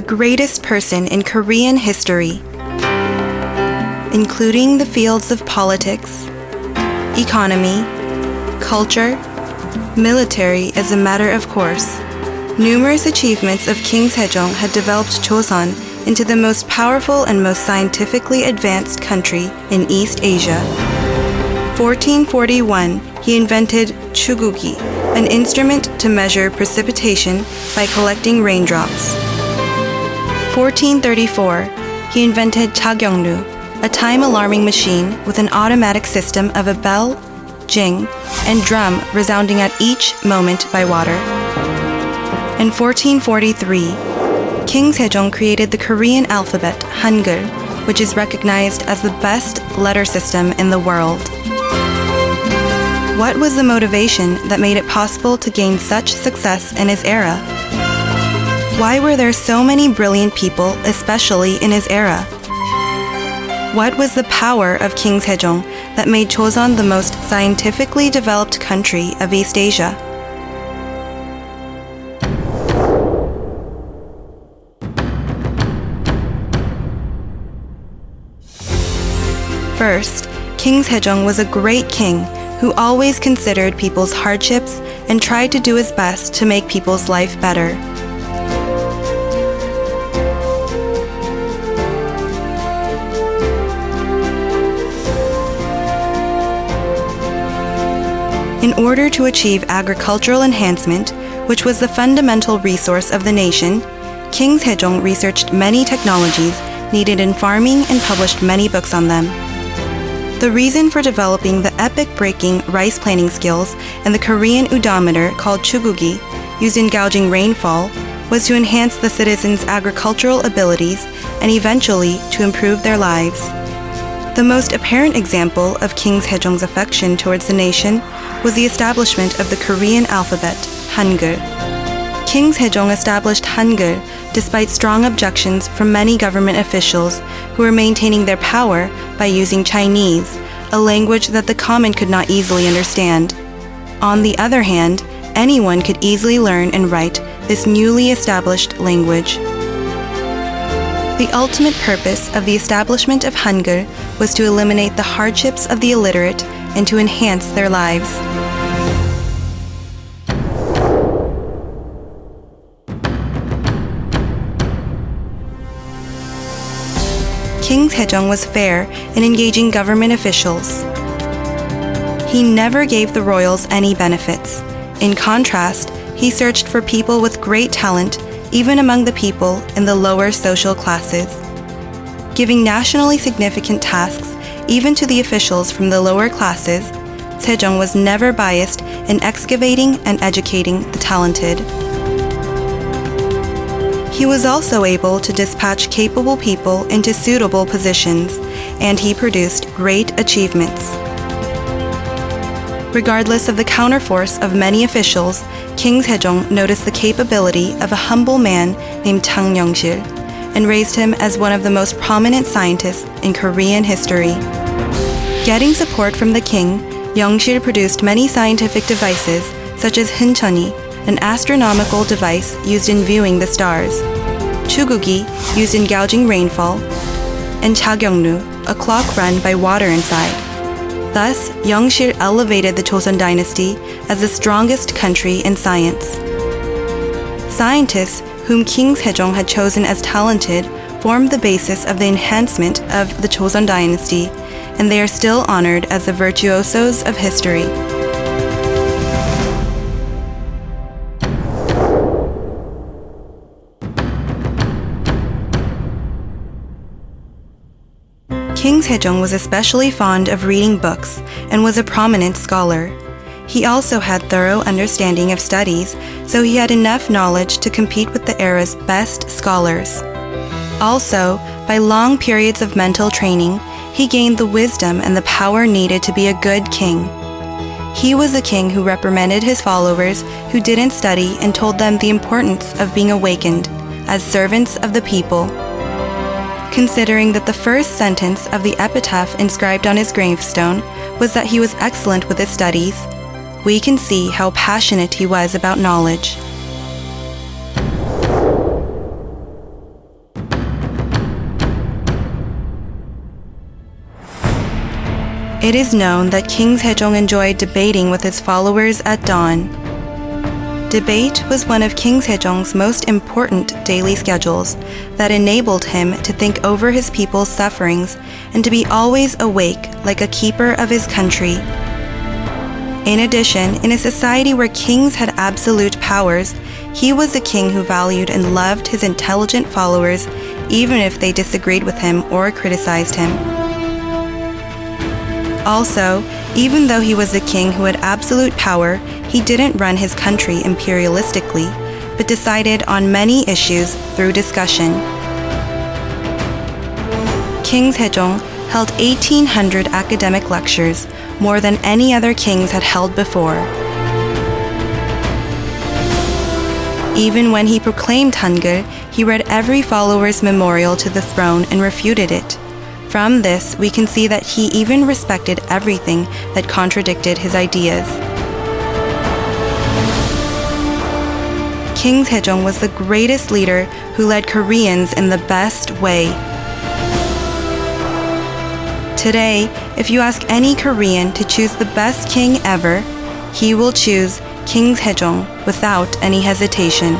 the greatest person in Korean history, including the fields of politics, economy, culture, military as a matter of course. Numerous achievements of King Sejong had developed Joseon into the most powerful and most scientifically advanced country in East Asia. 1441, he invented chugugi, an instrument to measure precipitation by collecting raindrops. 1434, he invented chagyongnu, a time-alarming machine with an automatic system of a bell, jing, and drum resounding at each moment by water. In 1443, King Sejong created the Korean alphabet, Hangul, which is recognized as the best letter system in the world. What was the motivation that made it possible to gain such success in his era? Why were there so many brilliant people, especially in his era? What was the power of King Sejong that made Joseon the most scientifically developed country of East Asia? First, King Sejong was a great king who always considered people's hardships and tried to do his best to make people's life better. In order to achieve agricultural enhancement, which was the fundamental resource of the nation, King Sejong researched many technologies needed in farming and published many books on them. The reason for developing the epic-breaking rice planting skills and the Korean odometer called chugugi, used in gouging rainfall, was to enhance the citizens' agricultural abilities and eventually to improve their lives. The most apparent example of King Sejong's affection towards the nation was the establishment of the Korean alphabet, Hangul. King Sejong established Hangul despite strong objections from many government officials who were maintaining their power by using Chinese, a language that the common could not easily understand. On the other hand, anyone could easily learn and write this newly established language. The ultimate purpose of the establishment of Hangul was to eliminate the hardships of the illiterate and to enhance their lives. King Sejong was fair in engaging government officials. He never gave the royals any benefits. In contrast, he searched for people with great talent, even among the people in the lower social classes. Giving nationally significant tasks even to the officials from the lower classes, Sejong was never biased in excavating and educating the talented. He was also able to dispatch capable people into suitable positions, and he produced great achievements. Regardless of the counterforce of many officials, King Sejong noticed the capability of a humble man named Chang Yongsil and raised him as one of the most prominent scientists in Korean history. Getting support from the king, Yongsil produced many scientific devices such as Huncheoni, an astronomical device used in viewing the stars, chugugi, used in gouging rainfall, and chagyongnu, a clock run by water inside. Thus, Yongsil elevated the Joseon dynasty as the strongest country in science. Scientists whom King Sejong had chosen as talented formed the basis of the enhancement of the Joseon dynasty, and they are still honored as the virtuosos of history. King Sejong was especially fond of reading books and was a prominent scholar. He also had thorough understanding of studies, so he had enough knowledge to compete with the era's best scholars. Also, by long periods of mental training, he gained the wisdom and the power needed to be a good king. He was a king who reprimanded his followers who didn't study and told them the importance of being awakened as servants of the people. Considering that the first sentence of the epitaph inscribed on his gravestone was that he was excellent with his studies, we can see how passionate he was about knowledge. It is known that King Sejong enjoyed debating with his followers at dawn. Debate was one of King Sejong's most important daily schedules that enabled him to think over his people's sufferings and to be always awake like a keeper of his country. In addition, in a society where kings had absolute powers, he was a king who valued and loved his intelligent followers even if they disagreed with him or criticized him. Also, even though he was a king who had absolute power, he didn't run his country imperialistically, but decided on many issues through discussion. King Sejong held 1,800 academic lectures, more than any other kings had held before. Even when he proclaimed Hangul, he read every follower's memorial to the throne and refuted it. From this, we can see that he even respected everything that contradicted his ideas. King Sejong was the greatest leader who led Koreans in the best way. Today, if you ask any Korean to choose the best king ever, he will choose King Sejong without any hesitation.